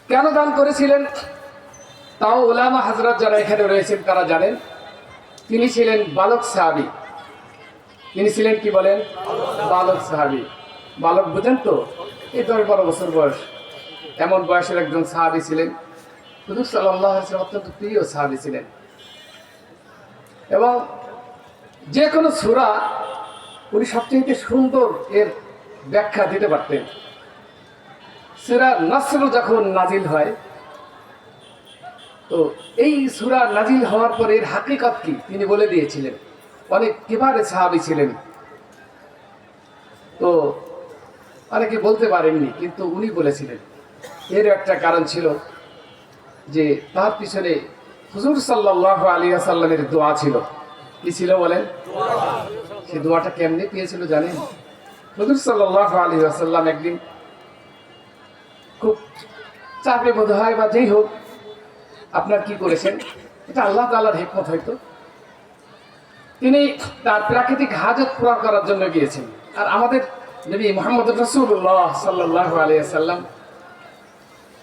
কেন দান করেছিলেন তাও উলামা হযরত যারা এখানে রয়েছেন তারা জানেন। তিনি ছিলেন বালক সাহাবী। তিনি ছিলেন কি বলেন? বালক সাহাবী। বালক বুঝেন তো? এই 10-12 বছর বয়স, এমন বয়সের একজন সাহাবী ছিলেন। হুজুর সাল্লাল্লাহু আলাইহি ওয়াসাল্লাম অত্যন্ত প্রিয় সাহাবী ছিলেন এবং যে কোনো সূরা উনি সবচেয়ে সুন্দর এর ব্যাখ্যা দিতে পারতেন। সূরা নাসর যখন নাজিল হয়, তো এই সূরা নাজিল হওয়ার পরে এর হাকিকত কি তিনি বলে দিয়েছিলেন। অনেক কিবারে সাহাবী ছিলেন, তো অনেকে বলতে পারেননি, কিন্তু উনি বলেছিলেন। এর একটা কারণ ছিল যে তার পিছনে হুজুর সাল্লাল্লাহু আলাইহি ওয়াসাল্লামের দোয়া ছিল। কি ছিল বলেন? সেই দোয়াটা কেমনে পেয়েছিল জানেন? হুজুর সাল্লাল্লাহু আলাইহি ওয়াসাল্লাম একদিন খুব চাপে বোধ হয় বা যেই হোক আপনার কি করেছেন, এটা আল্লাহ তাআলার হিকমত হয়তো, তিনি তার প্রাকৃতিক হাজত পুরা করার জন্য গিয়েছেন। আর আমাদের নবী মুহাম্মদ রাসূলুল্লাহ সাল্লাল্লাহু আলাইহি ওয়াসাল্লাম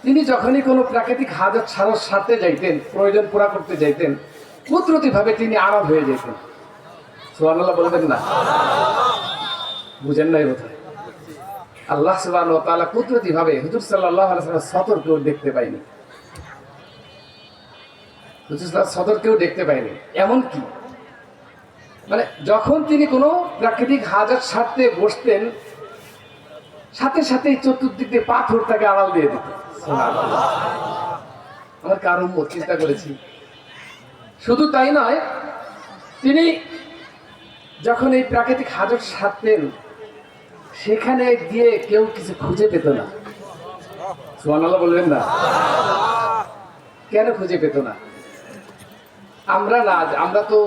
তিনি যখনই কোনো প্রাকৃতিক হাজত সারতে যাইতেন, প্রয়োজন পুরা করতে যাইতেন, কুদরতিভাবে তিনি আরাম হয়ে যেতেন। সুবহানাল্লাহ বলবেন না? বুঝেন নাই বোধহয়। আল্লাহ সুবহানাহু ওয়া তাআলা কুদরতিভাবে হুজুর সাল্লাল্লাহু আলাইহি ওয়াসাল্লাম সতর্কেও দেখতে পাইনি। হুজুর সতর্কেও দেখতে পাইনি। এমন কি মানে যখন তিনি কোনো প্রাকৃতিক হাজত সারতে বসতেন, সাথে সাথেই চতুর্দিক দিয়ে পাথর তাকে আড়াল দিয়ে দিত। আমার কারণ চিন্তা করেছি। শুধু তাই নয়, তিনি যখন এই প্রাকৃতিক হাজত সারতেন সেখানে গিয়ে কেউ কিছু খুঁজে পেত না। সুবহানাল্লাহ বলবেন না? কেন খুঁজে পেত না? আমরা তো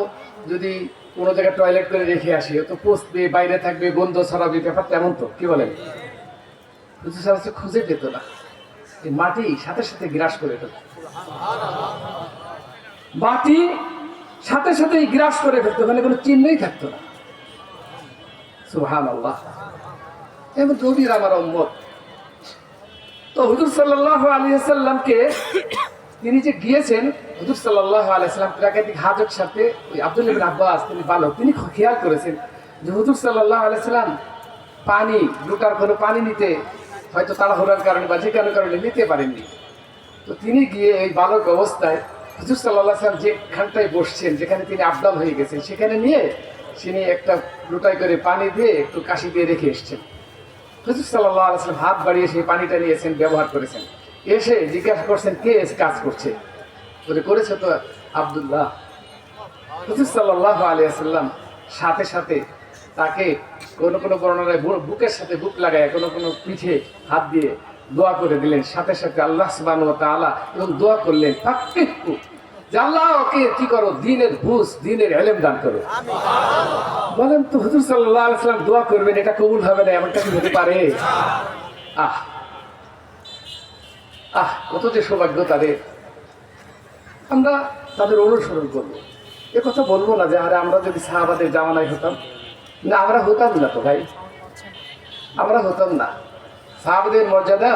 যদি কোনো জায়গায় টয়লেট করে রেখে আসি, তো পচবে, বাইরে থাকবে, গন্ধ ছড়াবে, ব্যাপারটা এমন তো, কি বলেন? খুঁজে পেত না। এই মাটি সাথে সাথে গ্রাস করে ফেলত। মাটি সাথে সাথে গ্রাস করে ফেলত, ওখানে কোনো চিহ্নই থাকতো না। সুবহানাল্লাহ। এমন নবীর আমার উম্মত। তো হুজুর সাল্লাল্লাহু আলাইহি ওয়াসাল্লামকে তিনি যে গিয়েছেন, হুজুর সাল্লাল্লাহু আলাইহি ওয়াসাল্লাম প্রাকৃতিক হাজত সাথে ওই আব্দুল্লাহ ইবনে আব্বাস তিনি বালক, তিনি খেয়াল করেছেন যে হুজুর সাল্লাল্লাহু আলাইহি ওয়াসাল্লাম পানি লোটার কোনো পানি নিতে হয়তো তাড়াহুড়ার কারণে বা যে কোনো কারণে নিতে পারেননি। তো তিনি গিয়ে এই বালক অবস্থায় হুজুর সাল্লাল্লাহু আলাইহি ওয়াসাল্লাম যেখানটায় বসছেন, যেখানে তিনি আবদাল হয়ে গেছেন, সেখানে নিয়ে তিনি একটা লোটায় করে পানি দিয়ে একটু কাশি দিয়ে রেখে এসছেন। হুজুর সাল্লাল্লাহু আলাইহি ওয়াসাল্লাম হাত বাড়িয়ে সেই পানিটা নিয়েছেন, ব্যবহার করেছেন। এসে জিজ্ঞাসা করছেন কে কাজ করছে, বলে করেছে তো আব্দুল্লাহ। হুজুর সাল্লাল্লাহু আলাইহি ওয়াসাল্লাম সাথে সাথে তাকে কোনো কোনো বর্ণনায় বুকের সাথে বুক লাগায়, কোনো কোনো পিঠে হাত দিয়ে দোয়া করে দিলেন। সাথে সাথে আল্লাহ সুবহানাহু ওয়া তাআলা এবং দোয়া করলেন ফাক্কিহু, যে আল্লাহ ওকে কি করো, দ্বীনের বুঝ, দ্বীনের ইলম দান করো। বলেন তো হুজুর সাল্লাল্লাহু আলাইহি ওয়াসাল্লাম দোয়া করবেন, এটা কবুল হবে না, এমনটা কি হতে পারে? কত যে সৌভাগ্য তাদের। আমরা তাদের অনুসরণ করবো। এ কথা বলবো না যে আরে আমরা যদি সাহাবাদের জামানায় হতাম, না আমরা হতাম না তো ভাই, আমরা হতাম না। সাহাবাদের মর্যাদা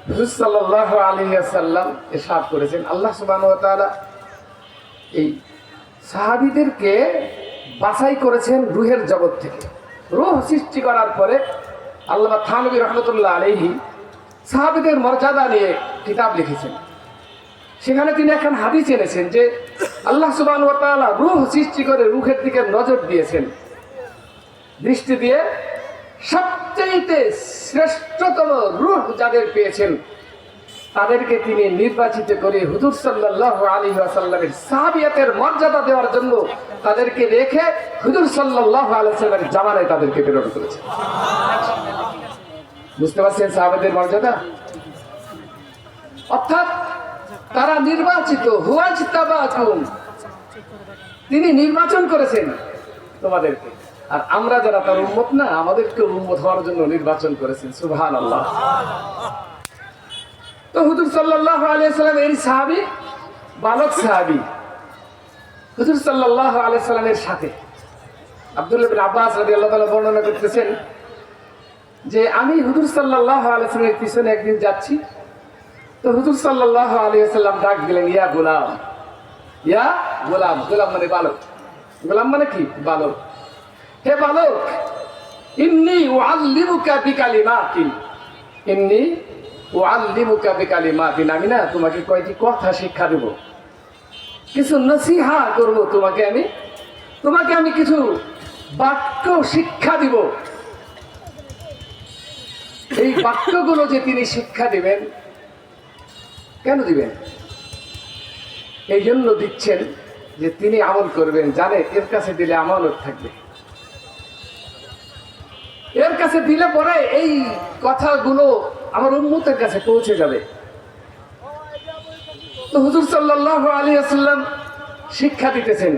হুজুর সাল্লাল্লাহু আলাইহি ওয়াসাল্লাম ইরশাদ করেছেন। আল্লাহ সুবহানাহু ওয়া তাআলা এই সাহাবীদেরকে বাছাই করেছেন রূহের জগৎ থেকে। রূহ সৃষ্টি করার পরে আল্লামা থানভী রাহমাতুল্লাহ আলাইহি সাহাবীদের মর্যাদা নিয়ে কিতাব লিখেছেন। সেখানে তিনি এখন হাদিস এনেছেন যে আল্লাহ সুবহানাহু ওয়া তাআলা রূহ সৃষ্টি করে রূহের দিকে নজর দিয়েছেন, দৃষ্টি দিয়ে সবচেয়ে শ্রেষ্ঠতম রূহ যাদের পেয়েছেন তাদেরকে তিনি নির্বাচিত করে হুজুর সাল্লাল্লাহু আলাইহি ওয়াসাল্লামের সাহাবিয়াতের মর্যাদা দেওয়ার জন্য তাদেরকে রেখে হুজুর সাল্লাল্লাহু আলাইহি ওয়াসাল্লামের জামানায় তাদেরকে প্রেরণ করেছেন। বুঝতে পারছেন সাহাবাদের মর্যাদা? অর্থাৎ তারা নির্বাচিত, হুয়াজতাবাকুম, তিনি নির্বাচন করেছেন তোমাদেরকে। আর আমরা যারা তার উম্মত না, আমাদেরকে উম্মত হওয়ার জন্য নির্বাচন করেছেন। সুবহানাল্লাহ। তো হুজুর সাল্লাল্লাহু আলাইহি ওয়াসাল্লাম এই সাহাবী, বালক সাহাবী, হুজুর সাল্লাল্লাহু আলাইহি ওয়াসাল্লামের সাথে আব্দুল্লাহ ইবনে আব্বাস রাদিয়াল্লাহু তাআলা বর্ণনা করতেছেন যে আমি হুজুর সাল্লাল্লাহু আলাইহি ওয়াসাল্লামের পিছনে একদিন যাচ্ছি, তো হুজুর সাল্লাল্লাহু আলাইহি ওয়াসাল্লাম ডাক দিলেন, ইয়া গোলাম, ইয়া গোলাম। গোলাম মানে বালক, গোলাম মানে কি? বালক। হে বালক, ইন্নী উআল্লিমুকা বিকালিমাতিন, ইন্নী উআল্লিমুকা বিকালিমাতিন, আমি না তোমাকে কয়টি কথা শিক্ষা দেব, কিছু নসিহা করব তোমাকে আমি কিছু বাক্য শিক্ষা দিব। এই বাক্যগুলো যে তিনি শিক্ষা দিবেন, কেন দিবেন? এই জন্য দিচ্ছেন যে তিনি আমল করবেন, জানে এর কাছে দিলে আমানত থাকবে, এর কাছে দিলে পরে এই কথাগুলো আমার উম্মতের কাছে পৌঁছে যাবে। তো হুজুর সাল্লাল্লাহু আলাইহি ওয়াসাল্লাম শিক্ষা দিতেছেন,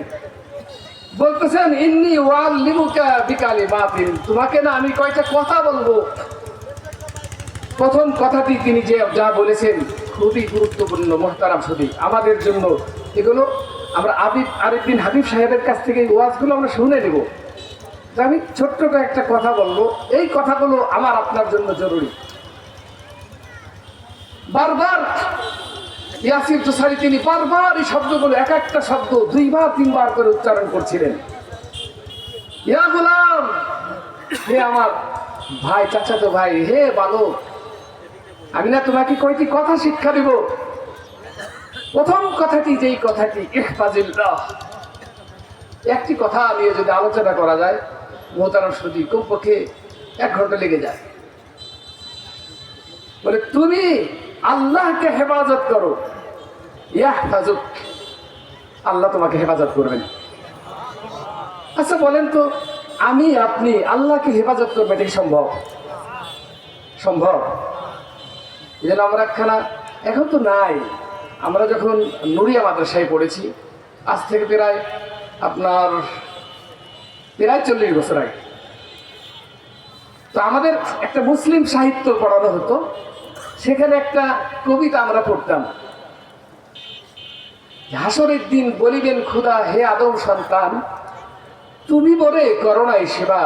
বলতেছেন, ইন্নী উআল্লিমুকা বিকালিমাতিন, তোমাকে না আমি কয়টা কথা বলবো। প্রথম কথাটি তিনি যা বলেছেন খুবই গুরুত্বপূর্ণ। মুহতারাম সুধী, আমাদের জন্য এগুলো আমরা আরিফ বিন হাবিব সাহেবের কাছ থেকে এই ওয়াজগুলো আমরা শুনে নেব। আমি ছোট্ট একটা কথা বলবো, এই কথাগুলো আমার আপনার জন্য জরুরি। বারবার ইয়াসির জোসারি তিনি বারবার এই শব্দগুলো, এক একটা শব্দ 2-3 বার করে উচ্চারণ করছিলেন। ইয়া গোলাম, হে আমার ভাই, চাচাতো ভাই, হে বালক, আমি না তোমাকে কয়টি কথা শিক্ষা দিব। প্রথম কথাটি, যেই কথাটি ইহফাজিল্লাহ, একটি কথা নিয়ে যদি আলোচনা করা যায় মুহতারাম সুধী, কমপক্ষে 1 ঘন্টা লেগে যায়। বলে তুমি আল্লাহকে হেফাজত করো, ইয়াহফাজুক, আল্লাহ তোমাকে হেফাজত করবেন। আচ্ছা বলেন তো, আমি আপনি আল্লাহকে হেফাজত করবো, এটা কি সম্ভব? সম্ভব? এই জন্য আমরা একখানা, এখন তো নাই, আমরা যখন নুরিয়া মাদ্রাসায় পড়েছি, আজ থেকে প্রায় 40 বছর আগে, তো আমাদের একটা মুসলিম সাহিত্য পড়ানো হতো, সেখানে একটা কবিতা আমরা পড়তাম, হাসরের দিন বলিবেন খোদা, হে আদম সন্তান, তুমি বলে করোনায় সেবা,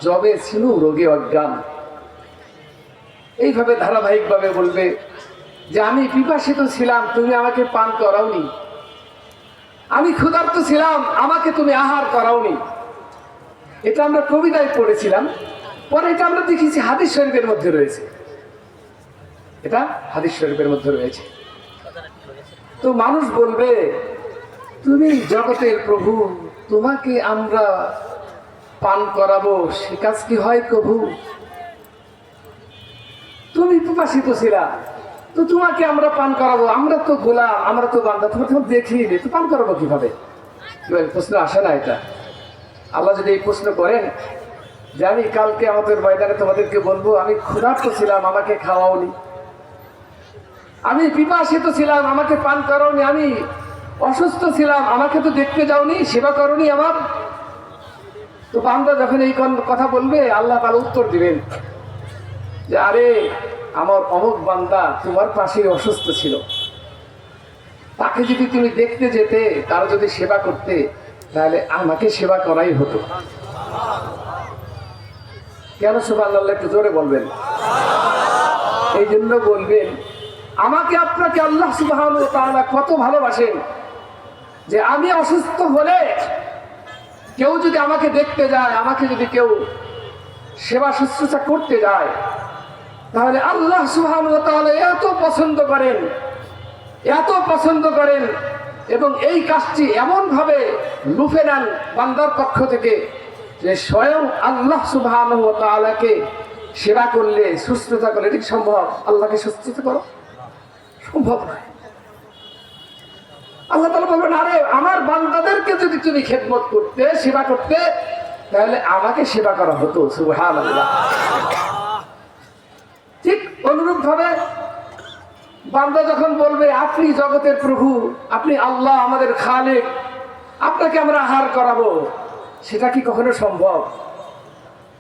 জবে ছিল রোগে অজ্ঞান। এইভাবে ধারাবাহিকভাবে বলবে যে আমি পিপাসিত ছিলাম, তুমি আমাকে পান করাওনি, আমি ক্ষুধার্ত ছিলাম, আমাকে তুমি আহার করাওনি। এটা আমরা কবিতায় পড়েছিলাম, পরে এটা আমরা দেখেছি হাদিস শরীফের মধ্যে রয়েছে, এটা হাদিস শরীফের মধ্যে রয়েছে। তো মানুষ বলবে, তুমি জগতের প্রভু, তোমাকে আমরা পান করাবো, সে কাজ কি হয় কভু? তুমি পিপাসিত ছিলা, তো তোমাকে আমরা পান করাবো, আমরা তো গোলাম, আমরা তো বান্দা, তোমাকে দেখিয়ে তো পান করাবো কিভাবে? প্রশ্ন আসে না এটা? আল্লাহ যদি এই প্রশ্ন করেন যে আমি কালকে আমাদের ময়দানে তোমাদেরকে বলবো, আমি ক্ষুধার্ত ছিলাম, আমাকে খাওয়াওনি, আমি পিপাসিত ছিলাম, আমাকে পান করাওনি, আমি অসুস্থ ছিলাম, আমাকে তো দেখতে যাওনি, সেবা করনি আমার, তো বান্দা যখন এই কথা বলবে, আল্লাহ তাআলা উত্তর দিবেন যে আরে আমার অমুক বান্দা তোমার পাশে অসুস্থ ছিল, তাকে যদি তুমি দেখতে যেতে, তার যদি সেবা করতে, তাহলে আমাকে সেবা করাই হতো। কেন সুবহানাল্লাহ? একটু জোরে বলবেন। এই জন্য বলবেন, আমাকে আপনাকে আল্লাহ সুবহানাহু ওয়া তাআলা কত ভালোবাসেন যে আমি অসুস্থ হলে কেউ যদি আমাকে দেখতে যায়, আমাকে যদি কেউ সেবা শুশ্রূষা করতে যায়, তাহলে আল্লাহ সুবহানাহু ওয়া তাআলা এত পছন্দ করেন এবং এই কাজটি এমন ভাবে লুফে নেন বান্দার পক্ষ থেকে যে স্বয়ং আল্লাহ সুবহানাহু ওয়া তাআলাকে সেবা করলে, শুশ্রূষা করলে, ঠিক সম্ভব আল্লাহকে শুশ্রূষা করো? সম্ভব নয়। আল্লাহ তাআলা বলবেন, আরে আমার বান্দাদেরকে যদি তুমি খেদমত করতে, সেবা করতে, তাহলে আমাকে সেবা করা হতো। সুবহানাল্লাহ। ঠিক অনুরূপ ভাবে বান্দা যখন বলবে আপনি জগতের প্রভু, আপনি আল্লাহ আমাদের খালেক, আপনাকে আমরা আহার করাবো, সেটা কি কখনো সম্ভব?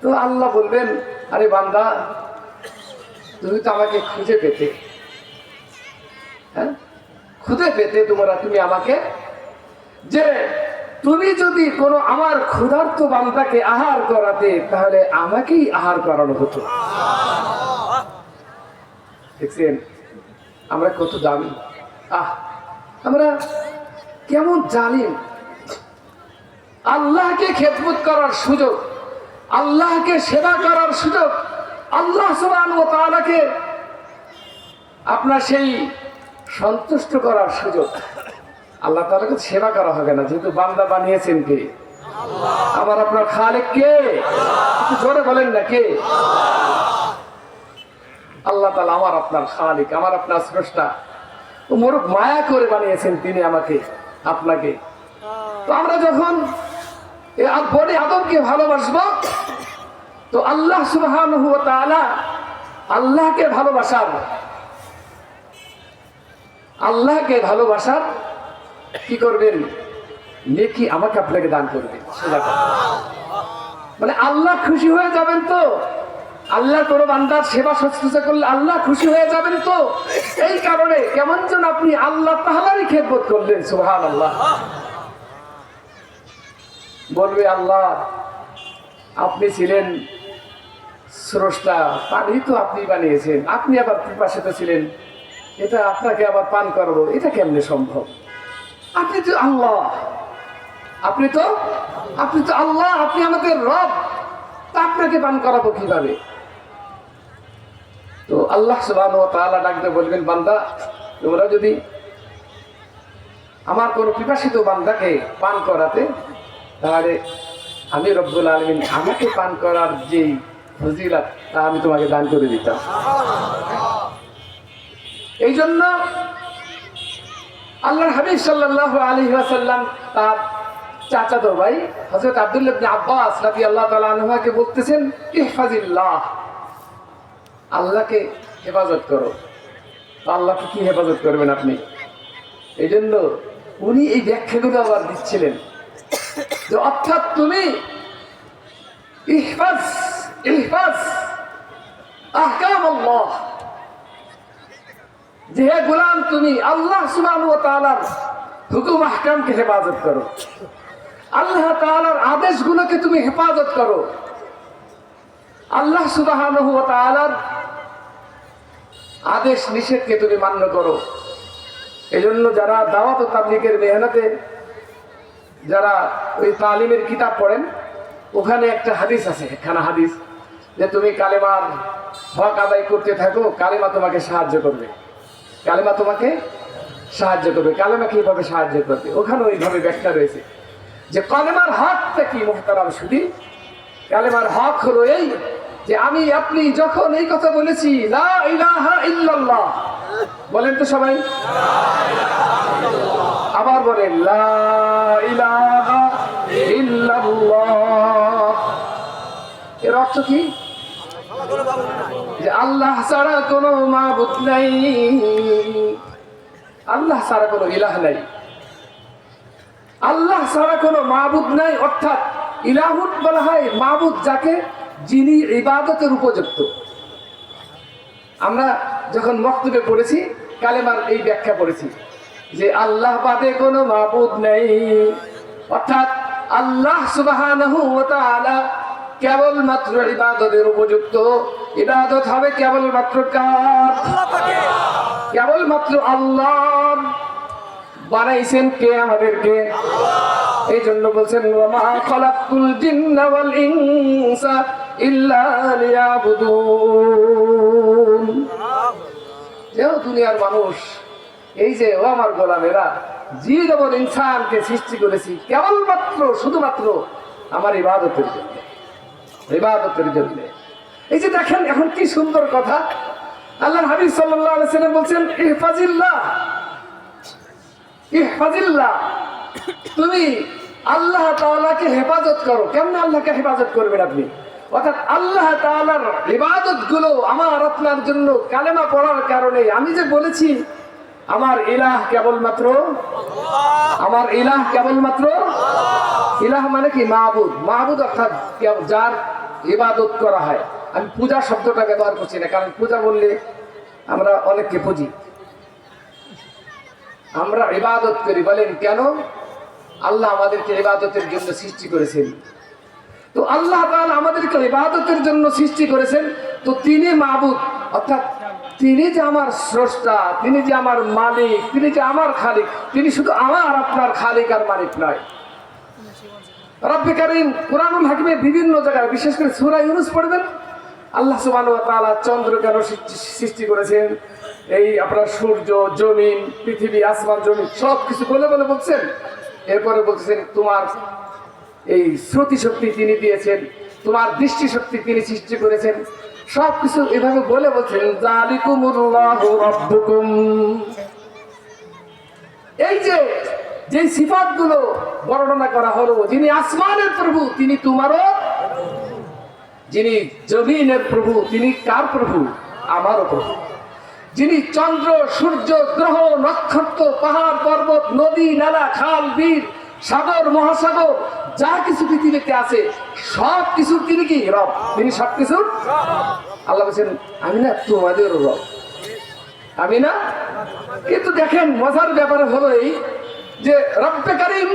তো আল্লাহ বলবেন, আরে বান্দা, তুমি তো আমাকে খুঁজে পেতে, হ্যাঁ, খুঁজে পেতে তুমি আমাকে, যে তুমি যদি কোনো আমার ক্ষুধার্ত বান্দাকে আহার করাতে, তাহলে আমাকেই আহার করানো হতো। দেখছেন, আমরা কত দামি, আমরা কেমন জালিম। আল্লাহকে খেদমত করার সুযোগ, আল্লাহকে সেবা করার সুযোগ, আল্লাহ সুবহানাহু ওয়া তাআলাকে আপনার সেই সন্তুষ্ট করার সুযোগ, আল্লাহ তাআলাকে সেবা করা হবে না, যেহেতু বান্দা বানিয়েছেন কে? আমার আপনার খালেক কে? একটু জোরে বলেন না কে? আল্লাহ তাআলা আমার আপনার খালিক, আমার আপনার স্রষ্টা। মোরক মায়া করে বানিয়েছেন তিনি আমাকে আপনাকে। তো আমরা যখন বনি আদমকে ভালোবাসবো, তো আল্লাহ সুবহানাহু ওয়া তাআলা আল্লাহকে ভালোবাসার কি করবেন? নেকি আমাকে আপনাকে দান করবেন। মানে আল্লাহ খুশি হয়ে যাবেন তো, আল্লাহ কোনো বান্দার সেবা শুশ্রূষা করলে আল্লাহ খুশি হয়ে যাবেন তো। এই কারণে কেমন যেন আপনি আল্লাহ তাআলারই খেদমত করলেন। সুবহানাল্লাহ। বলবে আল্লাহ আপনি ছিলেন স্রষ্টা, পানি তো আপনি বানিয়েছেন, আপনি আবার পিপাসিত ছিলেন, এটা আপনাকে আবার পান করবো, এটা কেমনে সম্ভব? আপনি তো আল্লাহ, আপনি তো আল্লাহ, আপনি আমাদের রব, তা আপনাকে পান করাবো কিভাবে? তো আল্লাহ সুবহানাহু ওয়া তাআলা ডাকতে বলবেন, বান্দা তোমরা যদি আমার কোন পিপাসিত বান্দাকে পান করাতে, তাহলে আমি রব্বুল আলামিন আমাকে পান করার যে ফজিলত তা আমি তোমাকে দান করে দিতাম। এই জন্য আল্লাহর হাবিব সাল্লাল্লাহু আলাইহি ওয়াসাল্লাম তার চাচাতো ভাই হযরত আব্দুল্লাহ ইবনে আব্বাস রাদিয়াল্লাহু তাআলা আনহুকে বলতেছেন, ইহফাজিল্লাহ, আল্লাহকে হেফাজত করো। আল্লাহকে কি হেফাজত করবেন আপনি? এই জন্য উনি এই ব্যাখ্যাগুলো আবার দিচ্ছিলেন যে অর্থাৎ তুমি ইহফাজ আহকাম আল্লাহ, যে হে গোলাম তুমি আল্লাহ সুবহানাহু ওয়া তাআলার হুকুম আহকামকে হেফাজত করো, আল্লাহ তাআলার আদেশগুলোকে তুমি হেফাজত করো, আল্লাহ সুবহানাহু ওয়া তাআলার আদেশ নিষেধকে তুমি মান্য করো। এই জন্য যারা দাওয়াত ও তাবলীগের মেহনতে যারা ওই তালিমের কিতাব পড়েন, ওখানে একটা হাদিস আছে, একখানা হাদিস, যে তুমি কালেমার হক আদায় করতে থাকো, কালেমা তোমাকে সাহায্য করবে, কালেমা তোমাকে সাহায্য করবে। কালেমা কিভাবে সাহায্য করবে? ওখানে ওইভাবে ব্যাখ্যা রয়েছে যে কালেমার হকটা কি মুহতারাম শুধু, কালেমার হক হলো এই যে আমি আপনি যখন এই কথা বলেছি লা ইলাহা ইল্লাল্লাহ, বলেন তো সবাই, আবার বলেন লা ইলাহা ইল্লাল্লাহ, এর অর্থ কি? যে আল্লাহ ছাড়া কোনো মাবুদ নাই, আল্লাহ ছাড়া কোনো ইলাহ নাই, আল্লাহ ছাড়া কোনো মাবুদ নাই। অর্থাৎ ইলাহুন বলা হয় মাবুদ যাকে, যিনি ইবাদতের উপযুক্ত। আমরা যখন মক্তবে পড়েছি কালেমার এই ব্যাখ্যা পড়েছি যে আল্লাহ বাদে কোনো মাবুদ নেই, অর্থাৎ আল্লাহ সুবহানাহু ওয়া তাআলা কেবলমাত্র ইবাদতের উপযুক্ত। ইবাদত হবে কেবলমাত্র কার? কেবলমাত্র আল্লাহ। বানাইছেন কে? আমাদেরকে। এই জন্য বলছেন ওয়ামা খালাকুল জিন্না ওয়াল ইনসা ইল্লা লিয়াবুদুন। যেও দুনিয়ার মানুষ, এই যে ও আমার গোলামেরা, জিন এবং ইনসানকে সৃষ্টি করেছি কেবলমাত্র শুধুমাত্র আমার ইবাদতের জন্য, ইবাদতের জন্য। এই যে দেখেন এখন কি সুন্দর কথা, আল্লাহর হাবিব সাল্লাল্লাহু আলাইহি ওয়াসাল্লাম বলছেন ইহফাজিল্লাহ, ইহফাজিল্লাহ, তুমি আল্লাহ তাআলাকে হেফাজত করো। কেমন আল্লাহকে হেফাজত করবেন আপনি? অর্থাৎ আল্লাহ তাআলার ইবাদত গুলো আমার আপনার জন্য কালেমা পড়ার কারণে, আমি যে বলেছি আমার ইলাহ কেবলমাত্র আমার ইলাহ কেবলমাত্র, ইলাহ মানে কি? মাবুদ। মাবুদ অর্থাৎ যার ইবাদত করা হয়। আমি পূজা শব্দটা ব্যবহার করছি না, কারণ পূজা বললে আমরা অনেককে পুজি, আমরা ইবাদত করি। বলেন কেন? আল্লাহ আমাদেরকে ইবাদতের জন্য সৃষ্টি করেছেন। তো আল্লাহ তাআলা আমাদেরকে ইবাদতের জন্য সৃষ্টি করেছেন, তো তিনি মাবুদ, অর্থাৎ তিনি যে আমার স্রষ্টা, তিনি যে আমার মালিক, তিনি যে আমার খালিক, তিনি শুধু আমার আপনার খালিক আর মালিক নয়। রব্বে কারীম কুরআনুল হাকিমে বিভিন্ন জায়গায়, বিশেষ করে সূরা ইউনূস পড়বেন, আল্লাহ সুবহানাহু ওয়া তাআলা চন্দ্র কেন সৃষ্টি করেছেন, এই আপনার সূর্য, জমিন, পৃথিবী, আসমান, জমিন সব কিছু বলে বলে বলছেন। এরপরে বলছেন তোমার এই শ্রুতি শক্তি তিনি দিয়েছেন, তোমার দৃষ্টি শক্তি তিনি সৃষ্টি করেছেন, সব কিছু এভাবে বলে বলছেন যালিকুমুল্লাহু রাব্বুকুম। এই যে সিফাতগুলো বর্ণনা করা হলো, যিনি আসমানের প্রভু তিনি তোমারও, যিনি জমিনের প্রভু তিনি কার প্রভু? আমারও প্রভু। যিনি চন্দ্র, সূর্য, গ্রহ, নক্ষত্র, পাহাড়, পর্বত, নদী, নালা, খাল, বিল, সাগর, মহাসাগর যা কিছু পৃথিবীতে আছে সব কিছু তিনি কি? রব। তিনি সব কিছুর আল্লাহ বলছেন আমি না তোমাদেরও রব, আমি না। কিন্তু দেখেন মজার ব্যাপার হলো এই যে রব্বে কারীম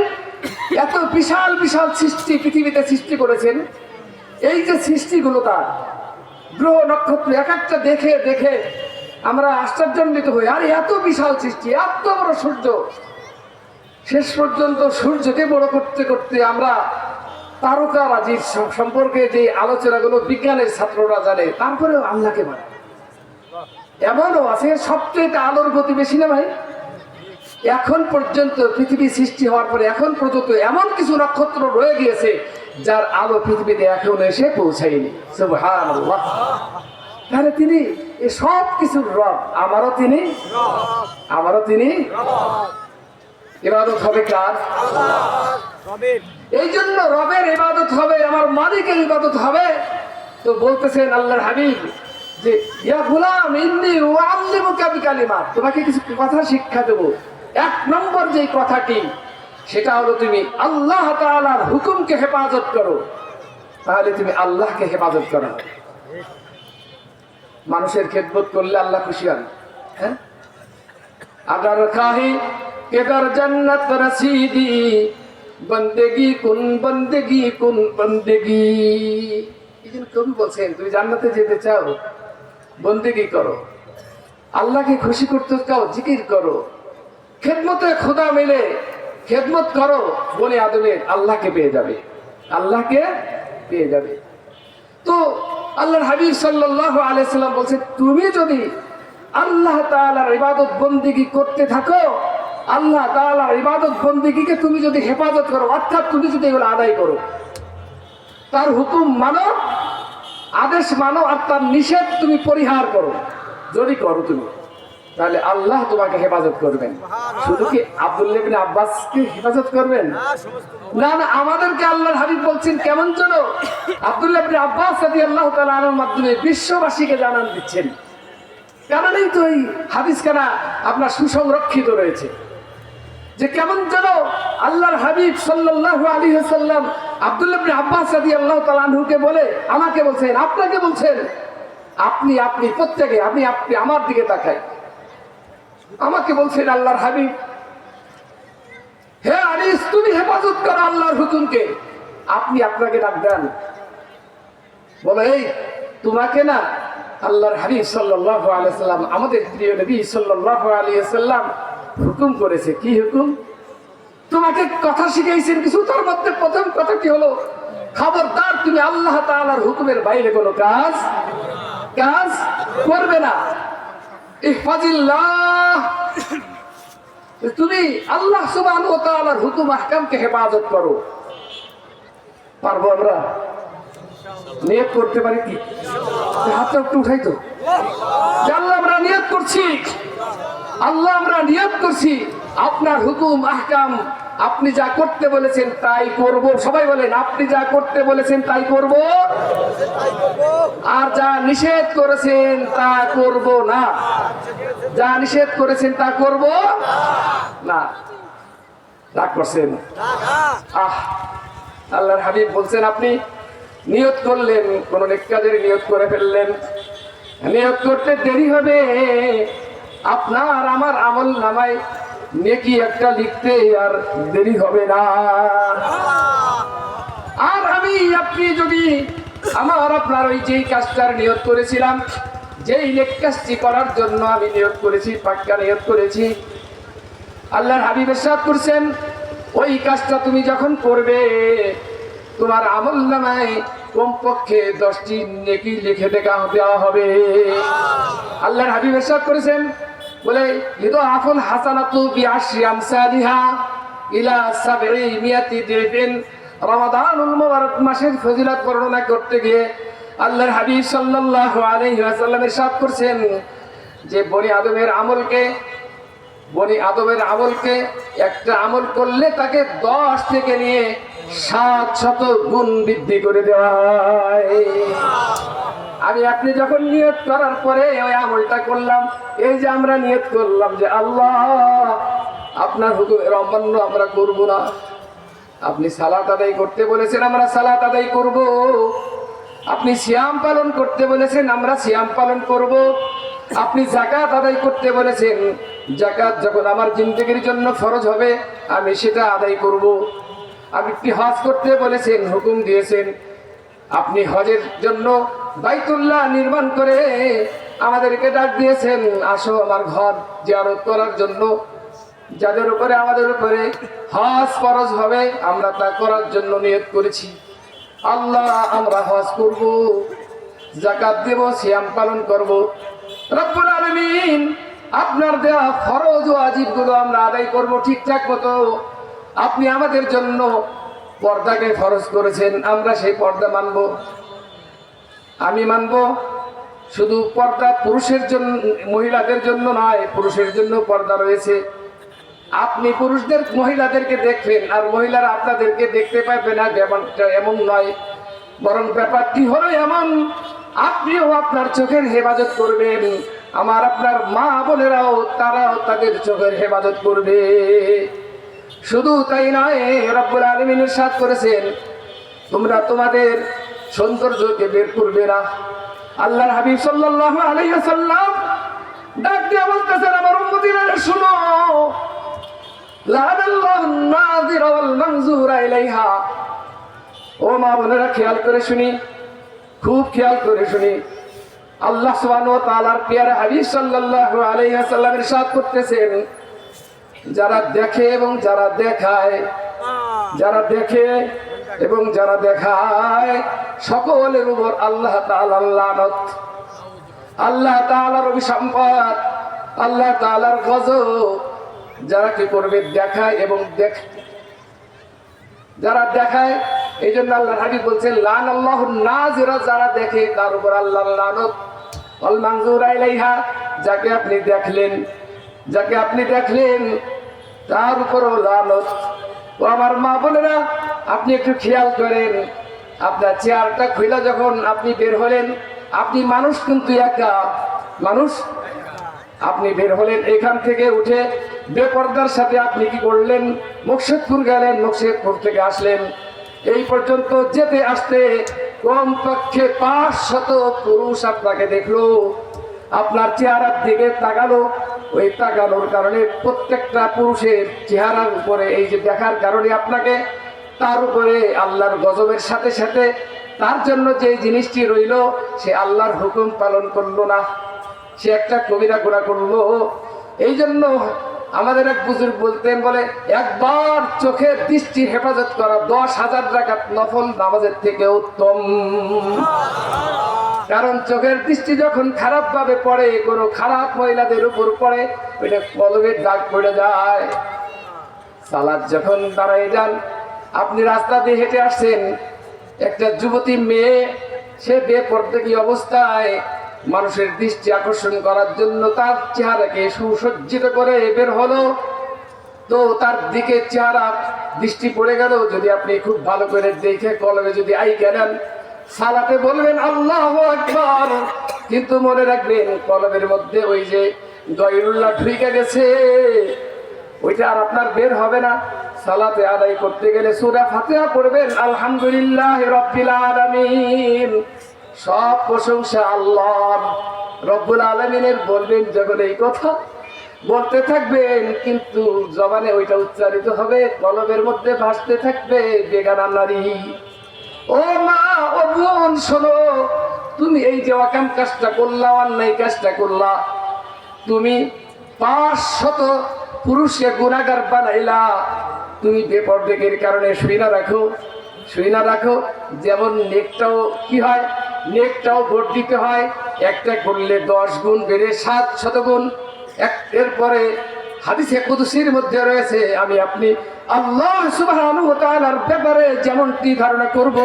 এত বিশাল বিশাল সৃষ্টি পৃথিবীতে সৃষ্টি করেছেন। এই যে সৃষ্টিগুলো তার, গ্রহ নক্ষত্র এক একটা দেখে দেখে আমরা আশ্চর্যান্বিত হই। আর এত বিশাল সৃষ্টি, এত বড় সূর্য, শেষ পর্যন্ত সূর্যকে বড় করতে করতে আমরা তারকারাজির সম্পর্কে যে আলোচনাগুলো বিজ্ঞানের ছাত্ররা জানে, তারপরেও আল্লাহকে মানে। এমনও আছে সবচেয়ে আলোর গতি বেশি না ভাই? এখন পর্যন্ত পৃথিবী সৃষ্টি হওয়ার পরে এখন পর্যন্ত এমন কিছু নক্ষত্র রয়ে গিয়েছে যার আলো পৃথিবীতে এখন এসে পৌঁছায়নি। সুবহানাল্লাহ। তাহলে তিনি এই সব কিছুর রব, আমারও তিনি, আমারও তিনি। ইবাদত হবে কার? এই জন্য রবের ইবাদত হবে, আমার মালিকের ইবাদত হবে। তো বলতেছেন আল্লাহর হাবিব যে ইয়া গোলাম ইন্নী উআল্লিমুকা বিকালিমাত, তোমাকে কিছু কথা শিক্ষা দেব। এক নম্বর যে কথাটি সেটা হলো তুমি আল্লাহ তাআলার হুকুমকে হেফাজত করো, তাহলে তুমি আল্লাহকে হেফাজত করো। মানুষের খেদমত করলে আল্লাহ খুশি হন। হ্যাঁ, আগার খাহি কেদার জান্নাত রসিদি, বন্দেগি কুন বন্দেগি কুন বন্দেগি। এই জন্য কবি বলছেন তুমি জান্নাতে যেতে চাও, বন্দেগি করো, আল্লাহকে খুশি করতে চাও, জিকির করো, খেদমতে খোদা মিলে খেদমত করো, বনে আদমের আল্লাহকে পেয়ে যাবে, আল্লাহকে পেয়ে যাবে। তো আল্লাহর হাবিব সাল্লাল্লাহু আলাইহি সাল্লাম বলছেন তুমি যদি আল্লাহ তাআলার ইবাদত বন্দেগি করতে থাকো, আল্লাহ তাআলার ইবাদত বন্দেগিকে তুমি যদি হেফাজত করো, অর্থাৎ তুমি যদি এগুলো আদায় করো, তার হুকুম মানো, আদেশ মানো, আর তার নিষেধ তুমি পরিহার করো, যদি করো তুমি, তাহলে আল্লাহ তোমাকে হেফাজত করবেন। শুধু কি আব্দুল্লাহ ইবনে আব্বাসকে হেফাজত করবেন? না না, আমাদেরকে আল্লাহর হাবিব বলছেন কেমন যেন আব্দুল্লাহ ইবনে আব্বাস রাদিয়াল্লাহু তাআলা আনহুর মাধ্যমে বিশ্ববাসীকে জানান দিচ্ছেন। কারণেই তো এই হাদিস খানা আপনার সুসংরক্ষিত রয়েছে যে কেমন যেন আল্লাহর হাবিব সাল্লাল্লাহু আলাইহি ওয়াসাল্লাম আব্দুল্লাহ ইবনে আব্বাস রাদিয়াল্লাহু তাআলা আনহুকে বলে আমাকে বলছেন, আপনাকে বলছেন, আপনি আপনি প্রত্যেকে আপনি আপনি আমার দিকে তাকাই, আমাকে বলছেন আল্লাহর হাবিব হে আনিস তুমি হেফাজত করো আল্লাহর হুকুমকে। আপনি আপনাকে ডাক দেন, বলে এই তোমাকে না আল্লাহর হাবিব সাল্লাল্লাহু আলাইহি সাল্লাম আমাদের প্রিয় নবী সাল্লাল্লাহু আলাইহি সাল্লাম হুকুম করেছে। কি হুকুম? তোমাকে কথা শিখাইছেন কিছু, তার মধ্যে প্রথম কথাটি হলো খবরদার তুমি আল্লাহ তাআলার হুকুমের বাইরে কোনো কাজ করবে না। ইহফাজিল্লাহ, তুমি আল্লাহ সুবহানাহু ওয়া তাআলার হুকুম আহকামকে হেফাজত করো। পারবো আমরা? নিয়ত করতে পারি কি? হাতটা একটু উঠাই তো। আল্লাহ আমরা নিয়ত করছি, আল্লাহ আমরা নিয়ত করছি আপনার হুকুম আহকাম আপনি যা করতে বলেছেন তাই করব। সবাই বলেন আপনি যা করতে বলেছেন তাই করব, আর যা নিষেধ করেছেন তা করব না। যা নিষেধ করেছেন তা করব না। রাগ করছেন? আল্লাহর হাবিব বলছেন আপনি নিয়ত করলেন, কোন নেক কাজের নিয়ত করে ফেললেন, নিয়ত করতে দেরি হবে, আপনার আমার আমল নামায় নেকি একটা লিখতে আর দেরি হবে না। আর আমি আপনি যদি আমার আপনার ওই যেই কাজটার নিয়ত করেছিলাম, যেই নেক কাজটি করার জন্য আমি নিয়ত করেছি, পাক্কা নিয়ত করেছি, আল্লাহর হাবিব ইরশাদ করেছেন ওই কাজটা তুমি যখন করবে তোমার আমলনামায় কমপক্ষে 10টি নেকি লিখে দেওয়া হবে। আল্লাহর হাবিব ইরশাদ করেছেন বলে ইদাফুল হাসানাতু বিআশরি আমসালিহা ইলা 700 দিন। রমাদানুল মুবারক মাসের ফজিলত বর্ণনা করতে গিয়ে আল্লাহর হাবিব সাল্লাল্লাহু আলাইহি ওয়াসাল্লাম ইরশাদ করেছেন যে বনি আদমের আমলকে একটা আমল করলে তাকে 10 থেকে নিয়ে 700 গুণ বৃদ্ধি করে দেওয়া হয়। আমি আপনি যখন নিয়ত করার পরে ওই আমলটা করলাম, এই যে আমরা নিয়ত করলাম যে আল্লাহ আপনার হুকুমের অমান্য আমরা করব না, আপনি সালাত আদায় করতে বলেছেন আমরা সালাত আদায় করব, আপনি সিয়াম পালন করতে বলেছেন আমরা সিয়াম পালন করব, আপনি যাকাত আদায় করতে বলেছেন যাকাত যখন আমার জিন্দেগির জন্য ফরজ হবে আমি সেটা আদায় করব, আপনি হজ করতে বলেছেন হুকুম দিয়েছেন, আপনি হজের জন্য বাইতুল্লাহ নির্মাণ করে আমাদেরকে ডাক দিয়েছেন আসো আমার ঘর জিয়ারত করার জন্য। যাদের উপরে আমাদের উপরে হজ ফরজ হবে আমরা তা করার জন্য নিয়ত করেছি। আল্লাহ আমরা হজ করব, যাকাত দেব, সিয়াম পালন করব। রব্বুল আলামিন আপনার দেওয়া ফরজ ও ওয়াজিবগুলো আমরা আদায় করব ঠিকঠাক মতো। আপনি আমাদের জন্য পর্দাকে ফরজ করেছেন, আমরা সেই পর্দা মানব। আমি মানব শুধু পর্দা পুরুষের জন্য, মহিলাদের জন্য নয়, পুরুষের জন্য পর্দা রয়েছে। আপনি পুরুষদের মহিলাদেরকে দেখবেন আর মহিলারা আপনাদেরকে দেখতে পাবে না, ব্যাপারটা এমন নয়, বরং ব্যাপারটি হলো এমন আপনিও আপনার চোখের হেফাজত করবেন, আমার আপনার মা বোনেরাও তারাও তাদের চোখের হেফাজত করবে। শুধু তাই নয়, রব্বুল আলামিন ইরশাদ করেছেন তোমরা তোমাদের সৌন্দর্যকে বের করবে না। আল্লাহর হাবিব সাল্লাল্লাহু আলাইহি ওয়াসাল্লাম ডাক দিয়ে বলতেছেন আমার উম্মতিরা শুনো, লাআনাল্লাহু নাযিরা ওয়াল মানযুরা ইলাইহা। ও মা বোনেরা খেয়াল করে শুনি, খুব খেয়াল করে শুনি, আল্লাহ সুবহানাহু ওয়া তাআলার প্রিয় হাবিব সাল্লাল্লাহু আলাইহি ওয়াসাল্লাম ইরশাদ করতেছেন যারা দেখে এবং যারা দেখায়, যারা দেখে এবং যারা দেখায় সকলের উপর আল্লাহ তাআলার লানত, আল্লাহ তাআলার অভিসম্পাত, আল্লাহ তাআলার গজব। যারা কি করবে দেখায় এবং যারা দেখায়, এই জন্য আল্লাহর হাবিব বলছেন লানাল্লাহুন নাযিরা, যারা দেখে তার উপর আল্লাহর লানত, ওয়াল মানযুরা ইলাইহা, যাকে আপনি দেখলেন তার উপরও লানত। ও আমার মা বোনেরা আপনি একটু খেয়াল করেন, আপনার চেয়ারটা খুলে যখন আপনি বের হলেন, আপনি মানুষ কিন্তু একা মানুষ, আপনি বের হলেন এখান থেকে উঠে বেপরদার সাথে আপনি কি করলেন, মুকশেদপুর গেলেন, মুকশেদপুর থেকে আসলেন, এই পর্যন্ত যেতে আসতে কমপক্ষে 500 পুরুষ আপনাকে দেখলো, আপনার চেহারার দিকে তাকালো। ওই তাকানোর কারণে প্রত্যেকটা পুরুষের চেহারার উপরে এই যে দেখার কারণে আপনাকে তার উপরে আল্লাহর গজবের সাথে সাথে তার জন্য যে জিনিসটি রইল সে আল্লাহর হুকুম পালন করলো না, সে একটা কবিরা গুনাহ করলো। এই জন্য আমাদের এক বুজুর্গ বলতেন, বলে একবার চোখের দৃষ্টি হেফাজত করা 10,000 রাকাত নফল নামাজের থেকে উত্তম। কারণ চোখের দৃষ্টি যখন খারাপ ভাবে পড়ে, কোনো খারাপ মহিলাদের উপর পড়ে, ওইটা কলবের দাগ পড়ে যায়। সালাত যখন দাঁড়ায় যান, আপনি রাস্তা দিয়ে হেঁটে আসছেন, একটা যুবতী মেয়ে সে বেপরদগী অবস্থায় মানুষের দৃষ্টি আকর্ষণ করার জন্য তার চেহারাকে সুসজ্জিত করে বের হলো, তো তার দিকে চেহারা দৃষ্টি পড়ে গেল। যদি আপনি খুব ভালো করে দেখে কলবে যদি আইকা নেন, সালাতে বলবেন আল্লাহু আকবার, কিন্তু মনে রাখবেন কলবের মধ্যে ওই যে গয়রুল্লাহ ঢুকে গেছে, ওইটা আর আপনার বের হবে না। সালাতে আদায় করতে গেলে সূরা ফাতিহা পড়বেন আলহামদুলিল্লাহি রাব্বিল আলামিন, সব প্রশংসা আল্লাহর, রব্বুল আলামিনের বলবেন যখন এই কথা বলতে থাকবেন, কিন্তু জবানে ওইটা উচ্চারিত হবে, কলবের মধ্যে ভাসতে থাকবে বেগানা নারী। ও মা ও বোন শোনো, তুমি এই যে অকাম কাজটা করলা, অন্যায় কাজটা করলা, তুমি 500 পুরুষকে গুনাহগার বানাইলা। তুমি বেপরদেকের কারণে শুই না রাখো। যেমন নেকটাও কি হয়, নেকটাও বর্ধিত হয়, একটা করলে 10 গুণ বেড়ে 700 গুণ। এরপরে হাদিসে কুদসির মধ্যে রয়েছে, আমি আপনি আল্লাহ সুবহানাহু ওয়া তাআলার ব্যাপারে যেমনটি ধারণা করব,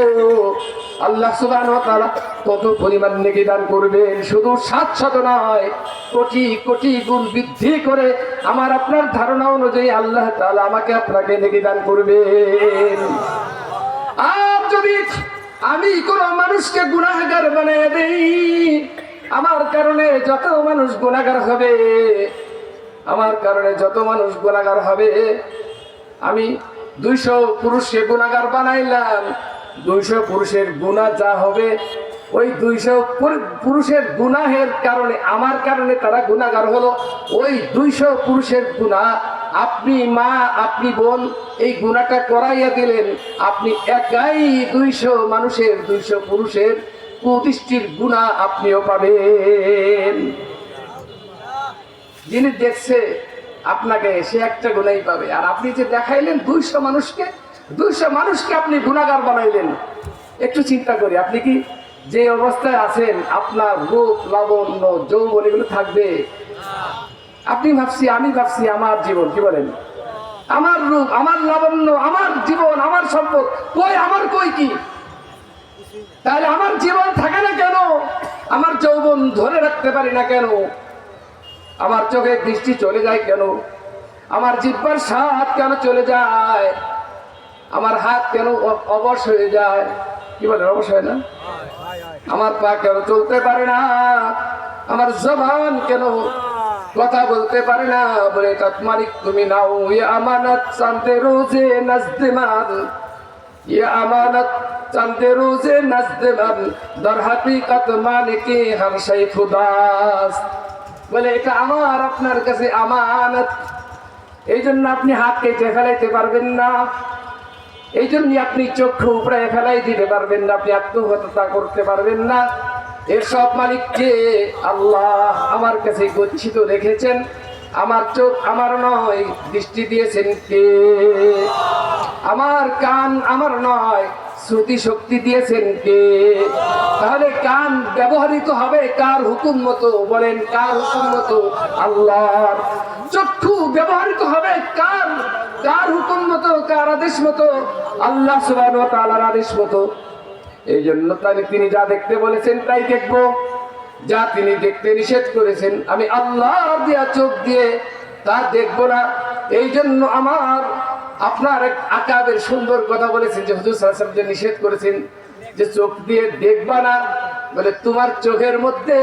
আল্লাহ সুবহানাহু ওয়া তাআলা তত পরিমাণ নেকি দান করবেন। শুধু 700 নয়, কোটি কোটি গুণ বৃদ্ধি করে আমার আপনার ধারণা অনুযায়ী আল্লাহ তাআলা আমাকে আপনাকে নেকি দান করবেন। আর যদি আমি কোন মানুষকে গুনাহগার বানিয়ে দেই, আমার কারণে যত মানুষ গুনাহগার হবে, আমার কারণে যত মানুষ গুনাহগার হবে, আমি 200 পুরুষকে গুনাহগার বানাইলাম, 200 পুরুষের গুনাহ যা হবে, ওই 200 পুরুষের গুনাহের কারণে, আমার কারণে তারা গুনাহগার হলো, ওই 200 পুরুষের গুনাহ আপনি মা, আপনি বোন এই গুনাহটা করাইয়া দিলেন। আপনি একাই 200 মানুষের, 200 পুরুষের কুদৃষ্টির গুনাহ আপনিও পাবেন। যিনি দেখছে আপনাকে, সে একটা গুনাহই পাবে। আর আপনি যে দেখাইলেন 200 মানুষকে আপনি গুনাহগার বানাইলেন। একটু চিন্তা করি, আপনি কি যে অবস্থায় আছেন, আপনার রূপ, লাবণ্য, যৌবন এগুলো থাকবে? আপনি ভাবছি, আমি ভাবছি আমার জীবন, কি বলেন, আমার রূপ, আমার লাবণ্য, আমার জীবন, আমার সম্পদ আমার কই কি? তাহলে আমার জীবন থাকে না কেন? আমার যৌবন ধরে রাখতে পারি না কেন? আমার চোখের দৃষ্টি চলে যায় কেন? আমার জিহ্বার স্বাদ কেন চলে যায়? আমার হাত কেন অবশ হয়ে যায়? কি বলে, অবশ হয় না? আমার পা কেন চলতে পারে না? আমার জবান কেন কথা বলতে পারে না? বলে তার মালিক তুমি নাও। ইয়ে আমানত চান্দে রোজে নাজদেমান, ইয়ে আমানত চান্দে রোজে নাজদেমান, দর হাকিকত মালিকে হার শাইখুদাস। বলে এটা আমার আপনার কাছে আমানত। এই জন্য আপনি হাত কেটে ফেলাইতে পারবেন না, এই জন্য আপনি চক্ষু উপরে ফেলাই দিতে পারবেন না, আপনি আত্মহত্যা করতে পারবেন না। এর সব মালিককে আল্লাহ আমার কাছে গচ্ছিত রেখেছেন। আমার চোখ আমার নয়, দৃষ্টি দিয়েছেন কে? আমার কান আমার নয়, শ্রুতি শক্তি দিয়েছেন কে? তাহলে কান ব্যবহৃত হবে কার হুকুম মতো? বলেন, কার হুকুম মতো? আল্লাহর। চক্ষু ব্যবহৃত হবে কার হুকুম মতো, কার আদেশ মতো? আল্লাহ সুবহানাহু ওয়া তাআলার আদেশ মতো। এই জন্য তাহলে তিনি যা দেখতে বলেছেন তাই দেখবো, যা তিনি দেখতে নিষেধ করেছেন আমি আল্লাহ দিয়া চোখ দিয়ে তা দেখবো না। এই জন্য আমার আপনার এক আকাবের সুন্দর কথা বলেছেন যে হুজুর সাল্লাল্লাহু আলাইহি ওয়াসাল্লাম যে নিষেধ করেছেন যে চোখ দিয়ে দেখবা না, বলে তোমার চোখের মধ্যে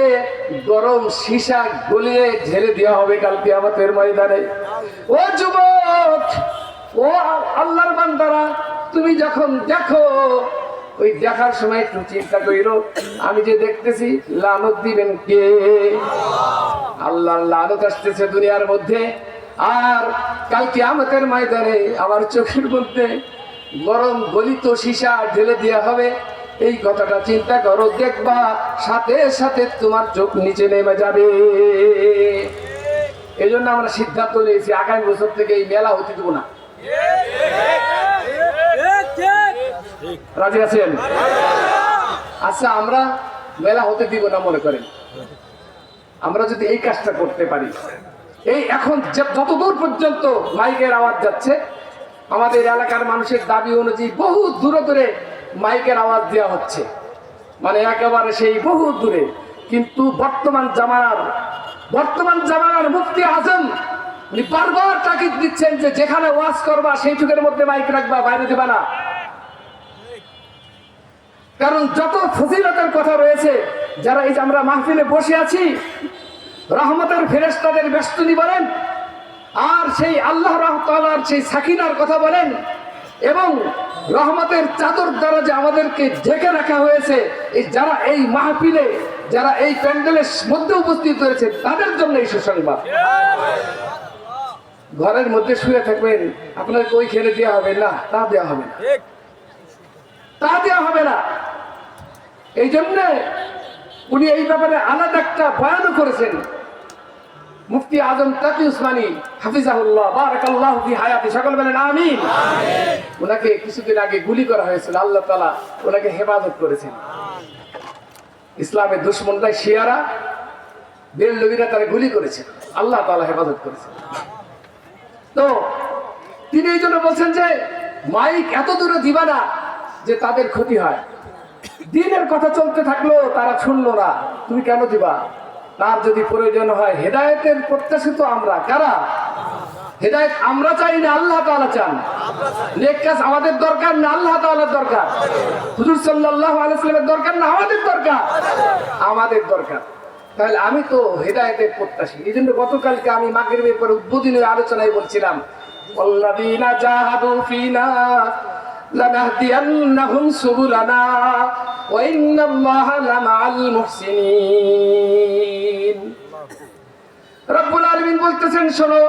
গরম সীসা গলিয়ে ঢেলে দেওয়া হবে কাল কিয়ামতের ময়দানে। ও যুবক, ও আল্লাহর বান্দারা, তুমি যখন দেখো, ওই দেখার সময় একটু চিন্তা করিল, আমি যে দেখতেছি লানত দিবেন কে? আল্লাহর লানত আসতেছে দুনিয়ার মধ্যে। আর কাল কিয়ামতের ময়দানে আমার চোখের মধ্যে গরম গলিত সীসা ঢেলে দেওয়া হবে। এই কথাটা চিন্তা করো, দেখবা সাথে সাথে তোমার চোখ নিচে নেমে যাবে। এই জন্য আমরা সিদ্ধান্ত নিয়েছি আগামী বছর থেকে এই মেলা হতে দেবো না। রাজি আছেন? আচ্ছা, আমরা মেলা হতে দিব না মনে করেন। আমরা যদি এই কাজটা করতে পারি, এই এখন যতদূর পর্যন্ত মাইকের আওয়াজ যাচ্ছে, আমাদের এলাকার মানুষের দাবি অনুযায়ী বহু দূরে দূরে মাইকের আওয়াজ দেওয়া হচ্ছে, মানে একেবারে সেই বহু দূরে। কিন্তু বর্তমান জামানার মুফতি আজম উনি বারবার তাকিদ দিচ্ছেন যে যেখানে ওয়াজ করবা সেইটুকের মধ্যে মাইক রাখবা, বাইরে দিবা না। কারণ যত ফজিলতের কথা রয়েছে, যারা এই যে আমরা মাহফিলে বসে আছি, রহমতের ফেরেশতাদের বেষ্টনী বলেন, আর সেই আল্লাহ তাআলার সেই সাকিনার কথা বলেন, এবং রহমতের চাদর দ্বারা যে আমাদেরকে ঢেকে রাখা হয়েছে, এই যারা এই মাহফিলে, যারা এই প্যান্ডেলের মধ্যে উপস্থিত হয়েছে, তাদের জন্য এই সুসংবাদ। ঘরের মধ্যে শুয়ে থাকবেন, আপনাকে ওই খেলে দেওয়া হবে না, তা দেওয়া হবে না। এই জন্য উনি এই ব্যাপারে আলাদা একটা বয়ানও করেছেন। মুফতি আজম তাকি উসমানী হাফিজাহুল্লাহ বারাকাল্লাহু ফি হায়াতি, সকল বলেন আমিন। ওনাকে কিছুদিন আগে গুলি করা হয়েছিল, আল্লাহ তাআলা ওনাকে হেফাজত করেছেন। ইসলামের দুশমনরা শিয়ারা বেরলভীরা তারা গুলি করেছে, আল্লাহ তাআলা হেফাজত করেছেন। তো তিনি এই জন্য বলছেন যে মাইক এত দূরে দিবা না যে তাদের ক্ষতি হয়। দিনের কথা চলতে থাকলো, তারা শুনলো না, তুমি কেন দিবা? তার যদি প্রয়োজন হয়, হেদায়েতের প্রত্যাশিত আমরা কারা? হেদায়েত আমরা চাই না, আল্লাহ তাআলা চান। নেক কাজ আমাদের দরকার না, আল্লাহ তাআলার দরকার। হুজুর সাল্লাল্লাহু আলাইহি ওয়াসাল্লামের দরকার না, আমাদের দরকার, আমাদের দরকার। তাহলে আমি তো হেদায়েতের প্রত্যাশী। এই জন্য গতকালকে আমি মাগরিবের পরে উদ্বোধনী আলোচনায় বলছিলাম, ওয়াল্লাযীনা জাহাদু ফীনা লানাহদিয়ান্নাহুম সুবুলানা ওয়া ইন্নাল্লাহা লামাআল মুহসিনিন। রব্বুল আলামিন বলতেছেন, শোনো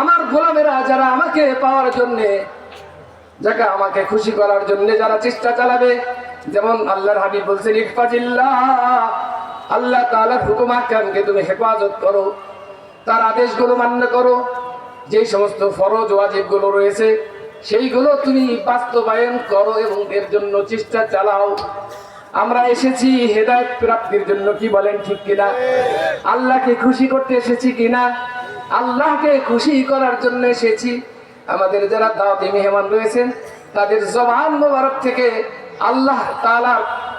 আমার গোলামেরা যারা আমাকে পাওয়ার জন্য, যারা আমাকে খুশি করার জন্য যারা চেষ্টা চালাবে, যেমন আল্লাহর হাবিব বলছেন ইহফাজিল্লাহ, আল্লাহ তাআলার হুকুম আহকামকে তুমি হেফাজত করো, তার আদেশগুলো মান্য করো, যে সমস্ত ফরজ ওয়াজিবগুলো রয়েছে সেইগুলো তুমি বাস্তবায়ন করো এবং এর জন্য চেষ্টা চালাও। আমরা এসেছি হেদায়েত প্রাপ্তির জন্য, কি বলেন ঠিক কিনা? আল্লাহকে খুশি করতে এসেছি কিনা? আল্লাহকে খুশি করার জন্য এসেছি। আমাদের যারা দাওয়াতি মেহমান রয়েছেন তাদের জবান মোবারক থেকে আল্লাহ তাআলা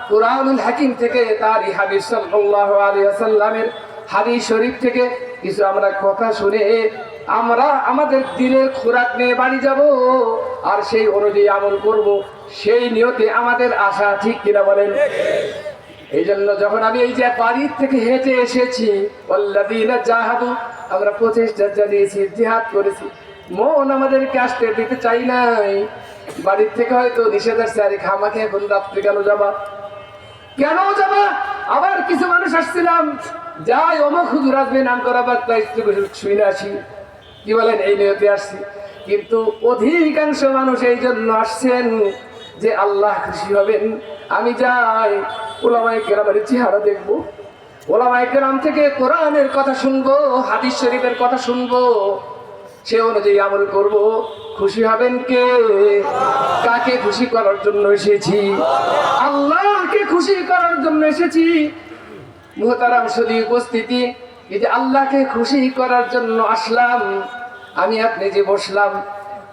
কুরআনুল হাকিম থেকে, তার হাবিব সাল্লাল্লাহু আলাইহি ওয়াসাল্লামের হাদিস শরীফ থেকে কিছু আমরা কথা শুনে আমরা আমাদের দিলের খোরাক নিয়ে বাড়ি যাব আর সেই অনুযায়ী আমল করব, সেই নিয়তে আমাদের আশা, ঠিক কিনা বলেন? এই জন্য যখন আমি এই যে বাড়ির থেকে হেঁটে এসেছি, ওয়াল্লাযীনা জাহাদু, আমরা প্রচেষ্টা চালিয়েছি, জিহাদ করেছি, মন আমাদেরকে আসতে দিতে চাই নাই। বাড়ির থেকে হয়তো নিষেধাজ্ঞা, আরে খামাকে এখন রাত্রে কেন যাবা, কেন যাবা? আবার কিছু মানুষ আসছিলাম, যাই অমুক হুজুর আসবে নাম করাবার, তাই শুনে আসি, কি বলেন, এই নিয়তে আসছি। কিন্তু অধিকাংশ মানুষ এই জন্য আসছেন যে আল্লাহ খুশি হবেন। আমি যাই উলামায়ে কেরামের চেহারা দেখবো, উলামায়ে কেরাম থেকে কোরআনের কথা শুনবো, হাদিস শরীফের কথা শুনবো, সে অনুযায়ী আমল করব। খুশি হবেন কে? কাকে খুশি করার জন্য এসেছি? আল্লাহকে খুশি করার জন্য এসেছি। মুহতারাম সুধী উপস্থিতি, এই যে আল্লাহকে খুশি করার জন্য আসলাম, আমি আপনি যে বসলাম,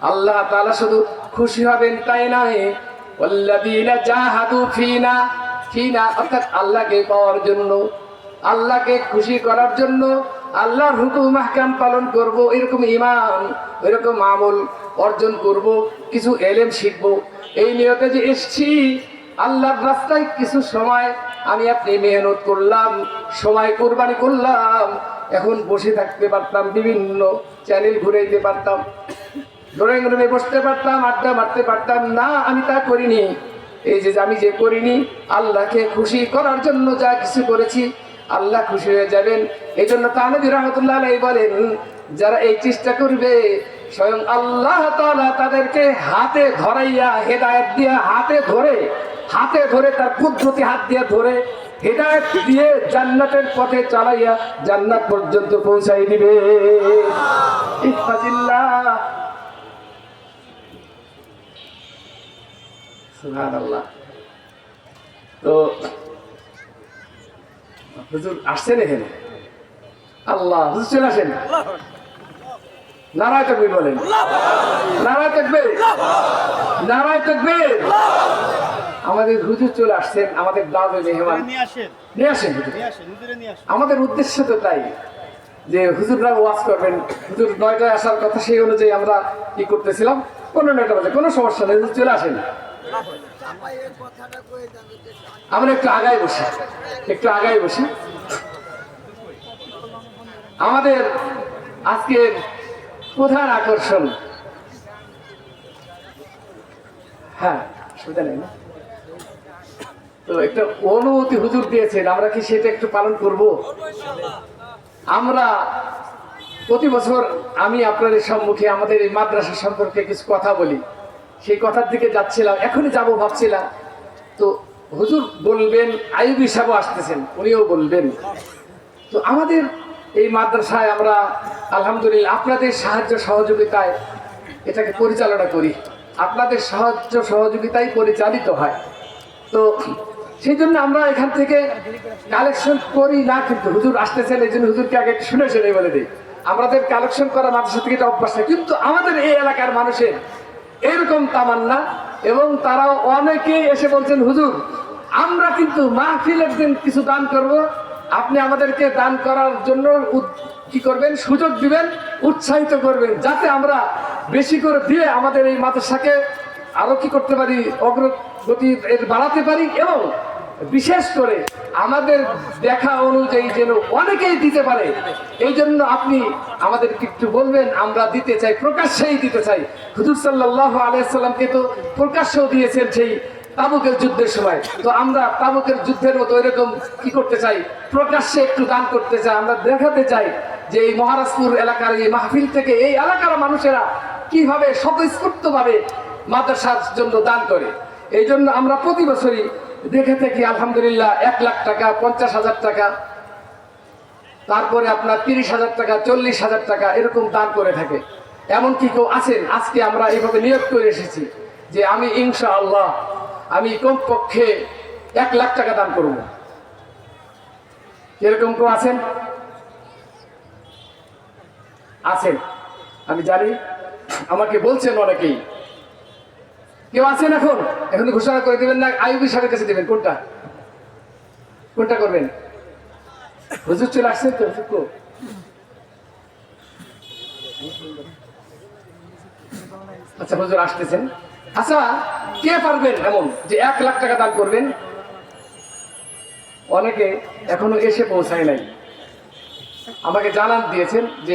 আল্লাহ তাআলা শুধু খুশি হবেন তাই নয়, ওয়াল্লাযীনা জাহাদু ফীনা, ফীনা অর্থাৎ আল্লাহকে পাওয়ার জন্য, আল্লাহকে খুশি করার জন্য আল্লাহর হুকুম আহকাম পালন করব, এরকম ঈমান, এরকম আমল অর্জন করব, কিছু এলেম শিখব, এই নিয়তে যে এসেছি। আল্লাহর রাস্তায় কিছু সময় আমি আপনি মেহনত করলাম, সময় কোরবানি করলাম, এখন বসে থাকতে পারতাম, বিভিন্ন চ্যানেল ঘুরে যেতে পারতাম, ড্রয়িং রুমে বসতে পারতাম, আড্ডা মারতে পারতাম না, আমি তা করিনি। এই যে আমি যে করিনি, আল্লাহকে খুশি করার জন্য যা কিছু করেছি, আল্লাহ খুশি হয়ে যাবেন। এই জন্য তানভী রাহমাতুল্লাহ আলাইহি বলেন, যারা এই চেষ্টা করবে স্বয়ং আল্লাহ তাআলা তাদেরকে হাতে ধরাইয়া, হেদায়েত দিয়ে হাতে ধরে তার কুদরতি হাত দিয়ে ধরে হেদায়েত দিয়ে জান্নাতের পথে চালাইয়া জান্নাত পর্যন্ত পৌঁছাই দিবে। ইহফাজিল্লাহ, সুবহানাল্লাহ। তো হুজুর আসছেন এখানে, আল্লাহ, হুজুর চলে আসেন, নারায়ে তাকবীর বলেন, নারায়ে তাকবীর, নারায়ে তাকবীর। আমাদের হুজুর চলে আসছেন, আমাদের দাওয়াতে মেহমান নিয়ে আসেন, আমাদের উদ্দেশ্য তো তাই যে হুজুররা ওয়াজ করবেন। হুজুর 9টায় আসার কথা, সেই অনুযায়ী আমরা কি করতেছিলাম, 9:15 বাজে, কোনো সমস্যা নেই, হুজুর চলে আসেন। আমরা একটু আগায় বসি, আমাদের আজকের প্রধান আকর্ষণ, হ্যাঁ সুবিধা নেই না, তো একটা অনুমতি হুজুর দিয়েছেন, আমরা কি সেটা একটু পালন করব? আমরা প্রতি বছর আমি আপনাদের সম্মুখে আমাদের এই মাদ্রাসা সম্পর্কে কিছু কথা বলি, সেই কথার দিকে যাচ্ছিলাম, এখনই যাব ভাবছিলাম। তো হুজুর বলবেন, আইয়ুবী সাহেব আসতেছেন, উনিও বলবেন। তো আমাদের এই মাদ্রাসায় আমরা আলহামদুলিল্লাহ আপনাদের সাহায্য সহযোগিতায় এটাকে পরিচালনা করি, আপনাদের সাহায্য সহযোগিতায় পরিচালিত হয়। তো সেই জন্য আমরা এখান থেকে কালেকশন করি না, কিন্তু হুজুর আসতেছেন এই জন্য হুজুরকে আগে শুনে শুনে বলে দিই, আমাদের কালেকশন করা মাদ্রাসা থেকে এটা অভ্যাস না, কিন্তু আমাদের এই এলাকার মানুষের এরকম তামান্না, এবং তারাও অনেকেই এসে বলছেন হুজুর আমরা কিন্তু মাহফিলের দিন কিছু দান করব, আপনি আমাদেরকে দান করার জন্য কি করবেন, সুযোগ দিবেন, উৎসাহিত করবেন, যাতে আমরা বেশি করে দিয়ে আমাদের এই মাদ্রাসাকে আরো কি করতে পারি, অগ্রগতি বাড়াতে পারি, এবং বিশেষ করে আমাদের দেখা অনুযায়ী যেন অনেকেই দিতে পারে। এই জন্য আপনি আমাদেরকে একটু বলবেন, আমরা দিতে চাই, প্রকাশ্যেই দিতে চাই। হুজুর সাল্লাল্লাহু আলাইহি সাল্লামকে তো প্রকাশ্যেও দিয়েছেন সেই তাবুকের যুদ্ধের সময়। তো আমরা তাবুকের যুদ্ধের মতো এরকম কি করতে চাই, প্রকাশ্যে একটু দান করতে চাই। আমরা দেখাতে চাই যে এই মহারাজপুর এলাকার এই মাহফিল থেকে এই এলাকার মানুষেরা কিভাবে স্বতঃস্ফূর্তভাবে মাদ্রাসার জন্য দান করে। এই জন্য আমরা প্রতি বছরই দেখে থাকি আলহামদুলিল্লাহ 1 লাখ টাকা, 50,000 টাকা, তারপরে আপনার 30,000 টাকা, 40,000 টাকা এরকম দান করে থাকে। এমনকি কেউ আছেন, আজকে আমরা এইভাবে নিয়োগ করে এসেছি যে আমি ইনশাআল্লাহ আমি কমপক্ষে 1 লাখ টাকা দান করব। এরকম কেউ আছেন? আছেন, আমি জানি, আমাকে বলছেন অনেকেই। কেউ আছেন? এখন ঘোষণা করে দিবেন না আইয়ুবী সাহেবের কাছে দিবেন? কোনটা করবেন? হুজুর চলে আসছেন তো? আচ্ছা, হুজুর আসতেছেন। আচ্ছা, কে পারবেন এমন যে 1 লাখ টাকা দান করবেন? অনেকে এখনো এসে পৌঁছায় নাই, আমাকে জানান দিয়েছেন যে